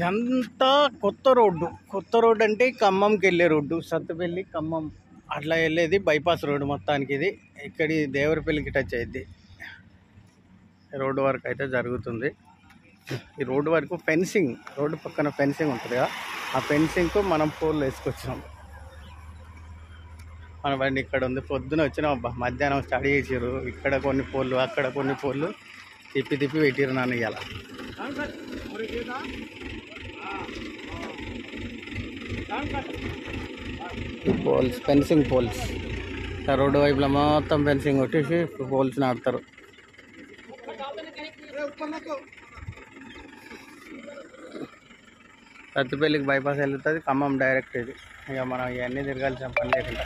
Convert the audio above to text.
ఇదంతా కొత్త రోడ్డు అంటే ఖమ్మంకి వెళ్ళే రోడ్డు, సత్తుపల్లి ఖమ్మం అట్లా వెళ్ళేది బైపాస్ రోడ్డు మొత్తానికి. ఇది ఇక్కడి దేవరపల్లికి టచ్ అయ్యిద్ది. రోడ్డు వర్క్ అయితే జరుగుతుంది. ఈ రోడ్డు వరకు ఫెన్సింగ్, రోడ్డు పక్కన ఫెన్సింగ్ ఉంటుంది కదా, ఆ ఫెన్సింగ్కు మనం పోల్లు వేసుకొచ్చాం. మన బండి ఇక్కడ ఉంది. పొద్దున వచ్చినాం, మధ్యాహ్నం స్టడీ చేసారు. ఇక్కడ కొన్ని పోల్లు, అక్కడ కొన్ని పోల్లు తిప్పి పెట్టిరు నన్ను ఇవాళ. పోల్స్, ఫెన్సింగ్ పోల్స్, రోడ్డు వైపులో మొత్తం ఫెన్సింగ్ కొట్టేసి పోల్స్ నాటుతారు. సత్తుపల్లికి బైపాస్ వెళ్తుంది, ఖమ్మం డైరెక్ట్. ఇది ఇక మనం ఇవన్నీ తిరగాల్సిన పని లేకుండా